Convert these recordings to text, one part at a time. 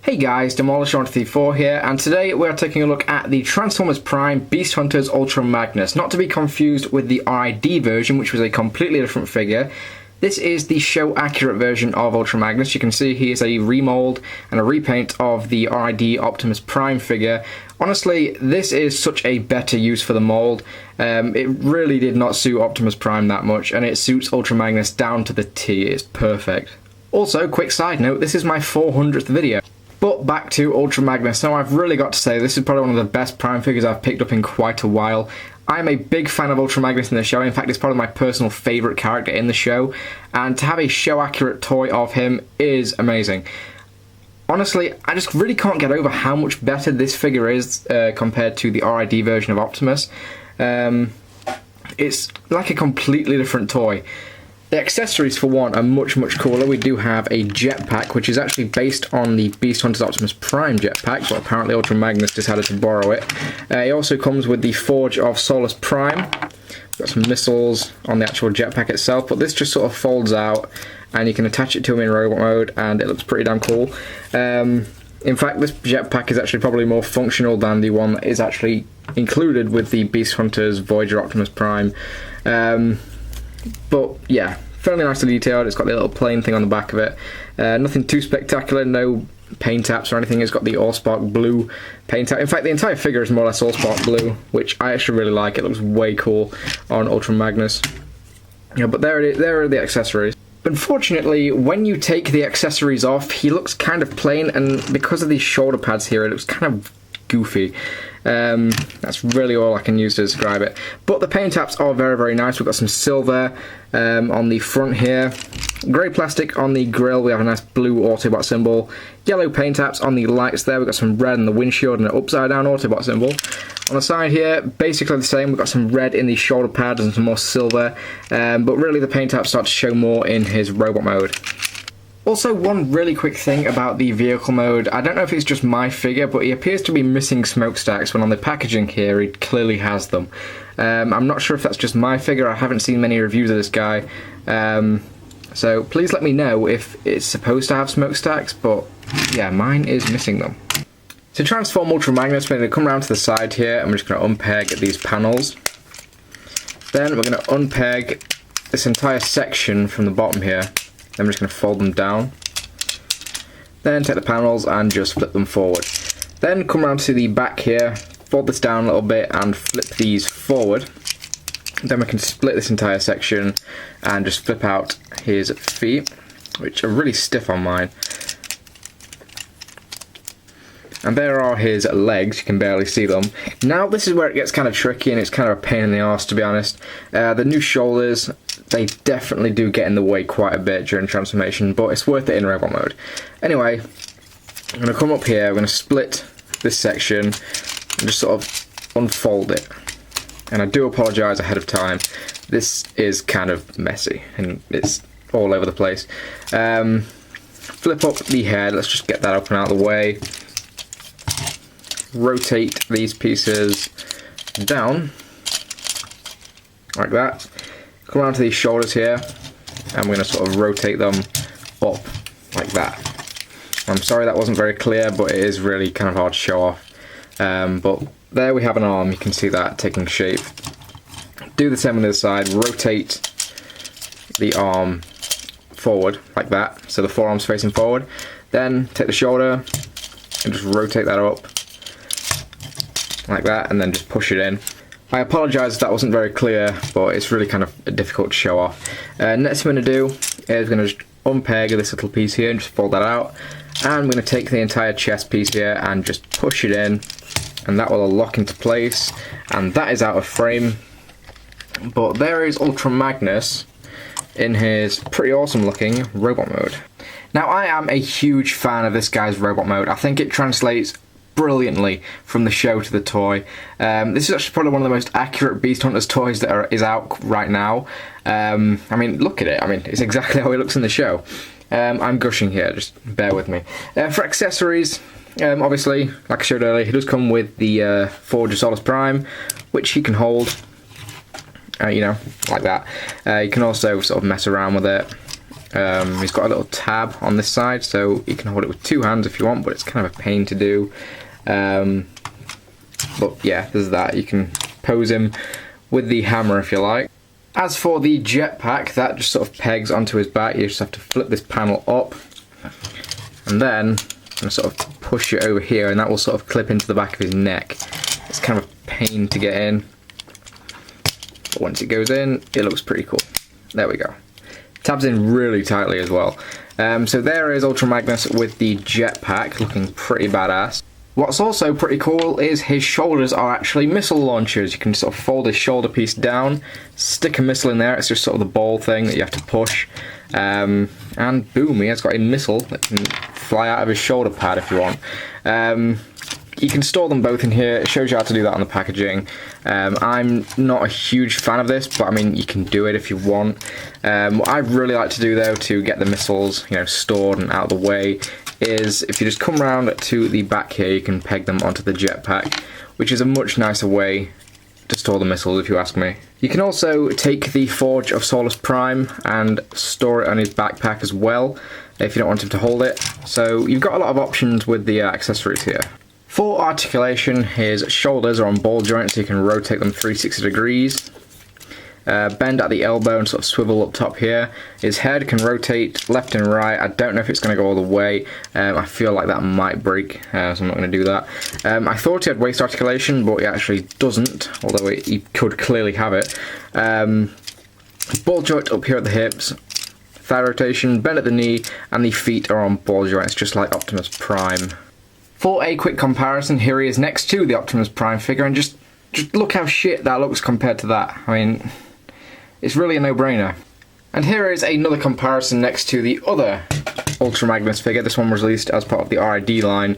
Hey guys, Demolisher134 here, and today we are taking a look at the Transformers Prime Beast Hunters Ultra Magnus, not to be confused with the RID version, which was a completely different figure. This is the show-accurate version of Ultra Magnus. You can see he is a remold and a repaint of the RID Optimus Prime figure. Honestly, this is such a better use for the mold. It really did not suit Optimus Prime that much, and it suits Ultra Magnus down to the T. It's perfect. Also, quick side note, this is my 400th video. But back to Ultra Magnus. Now, I've really got to say, this is probably one of the best Prime figures I've picked up in quite a while. I'm a big fan of Ultra Magnus in the show. In fact, it's probably my personal favourite character in the show. And to have a show-accurate toy of him is amazing. Honestly, I just really can't get over how much better this figure is compared to the RID version of Optimus. It's like a completely different toy. The accessories, for one, are much cooler. We do have a jetpack, which is actually based on the Beast Hunters Optimus Prime jetpack, but apparently Ultra Magnus decided to borrow it. It also comes with the Forge of Solus Prime. Got some missiles on the actual jetpack itself, but this just sort of folds out, and you can attach it to him in robot mode, and it looks pretty damn cool. In fact, this jetpack is actually probably more functional than the one that is actually included with the Beast Hunters Voyager Optimus Prime. But yeah, fairly nicely detailed. It's got the little plane thing on the back of it. Nothing too spectacular, no paint apps or anything. It's got the Allspark blue paint app. In fact, the entire figure is more or less Allspark blue, which I actually really like. It looks way cool on Ultra Magnus. Yeah, but there it is. There are the accessories. Unfortunately, when you take the accessories off, he looks kind of plain, and because of these shoulder pads here, it looks kind of goofy. That's really all I can use to describe it. But the paint apps are very nice. We've got some silver on the front here, grey plastic on the grille. We have a nice blue Autobot symbol, yellow paint apps on the lights there. We've got some red in the windshield and an upside down Autobot symbol. On the side here, basically the same. We've got some red in the shoulder pads and some more silver, but really the paint apps start to show more in his robot mode. Also, one really quick thing about the vehicle mode. I don't know if it's just my figure, but he appears to be missing smokestacks when on the packaging here he clearly has them. I'm not sure if that's just my figure. I haven't seen many reviews of this guy. So please let me know if it's supposed to have smokestacks, but yeah, mine is missing them. To transform Ultra Magnus, we're going to come around to the side here, and we're just going to unpeg these panels. Then we're going to unpeg this entire section from the bottom here. Then we're just going to fold them down. Then take the panels and just flip them forward. Then come around to the back here, fold this down a little bit and flip these forward. Then we can split this entire section and just flip out his feet, which are really stiff on mine. And there are his legs, you can barely see them. Now this is where it gets kind of tricky and it's kind of a pain in the arse, to be honest. The new shoulders, they definitely do get in the way quite a bit during transformation, but it's worth it in robot mode. Anyway, I'm going to come up here, I'm going to split this section and just sort of unfold it. And I do apologise ahead of time, this is kind of messy and it's all over the place. Flip up the head, let's just get that up and out of the way. Rotate these pieces down like that. Come around to these shoulders here, and we're going to sort of rotate them up like that. I'm sorry that wasn't very clear, but it is really kind of hard to show off. But there we have an arm, you can see that taking shape. Do the same on the other side, rotate the arm forward like that, so the forearm's facing forward. Then take the shoulder and just rotate that up like that, and then just push it in. I apologise if that wasn't very clear, but it's really kind of difficult to show off. Next thing I'm going to do is going to just unpeg this little piece here and just fold that out, and I'm going to take the entire chest piece here and just push it in, and that will lock into place, and that is out of frame. But there is Ultra Magnus in his pretty awesome looking robot mode. Now, I am a huge fan of this guy's robot mode. I think it translates brilliantly from the show to the toy. This is actually probably one of the most accurate Beast Hunters toys that is out right now. I mean, look at it. I mean, it's exactly how he looks in the show. I'm gushing here, just bear with me. For accessories, obviously, like I showed earlier, he does come with the Forge of Solus Prime, which he can hold, you know, like that. You can also sort of mess around with it. He's got a little tab on this side, so you can hold it with 2 hands if you want, but it's kind of a pain to do. But yeah, there's that. You can pose him with the hammer if you like. As for the jetpack, that just sort of pegs onto his back. You just have to flip this panel up, and then I'm going to sort of push it over here, and that will sort of clip into the back of his neck. It's kind of a pain to get in, but once it goes in, it looks pretty cool. There we go. Tabs in really tightly as well. So there is Ultra Magnus with the jetpack, looking pretty badass. What's also pretty cool is his shoulders are actually missile launchers. You can sort of fold his shoulder piece down, stick a missile in there. It's just sort of the ball thing that you have to push, and boom, he has got a missile that can fly out of his shoulder pad if you want. You can store them both in here. It shows you how to do that on the packaging. I'm not a huge fan of this, but I mean, you can do it if you want. What I'd really like to do though, to get the missiles, you know, stored and out of the way, is if you just come around to the back here, you can peg them onto the jetpack, which is a much nicer way to store the missiles, if you ask me. You can also take the Forge of Solus Prime and store it on his backpack as well, if you don't want him to hold it. So you've got a lot of options with the accessories here. For articulation, his shoulders are on ball joints, so you can rotate them 360 degrees. Bend at the elbow and sort of swivel up top here. His head can rotate left and right. I don't know if it's going to go all the way. I feel like that might break, so I'm not going to do that. I thought he had waist articulation, but he actually doesn't, although he could clearly have it. Ball joint up here at the hips, thigh rotation, bend at the knee, and the feet are on ball joints, just like Optimus Prime. For a quick comparison, here he is next to the Optimus Prime figure, and just look how shit that looks compared to that. I mean, it's really a no-brainer. And here is another comparison next to the other Ultra Magnus figure. This one was released as part of the RID line.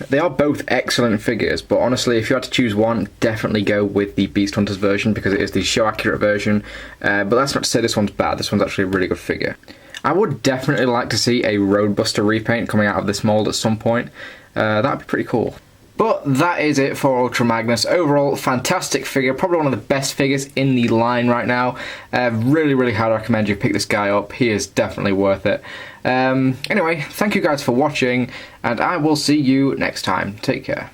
They are both excellent figures, but honestly, if you had to choose one, definitely go with the Beast Hunters version, because it is the show-accurate version. But that's not to say this one's bad. This one's actually a really good figure. I would definitely like to see a Roadbuster repaint coming out of this mold at some point. That'd be pretty cool. But that is it for Ultra Magnus. Overall, fantastic figure. Probably one of the best figures in the line right now. Really highly recommend you pick this guy up. He is definitely worth it. Anyway, thank you guys for watching, and I will see you next time. Take care.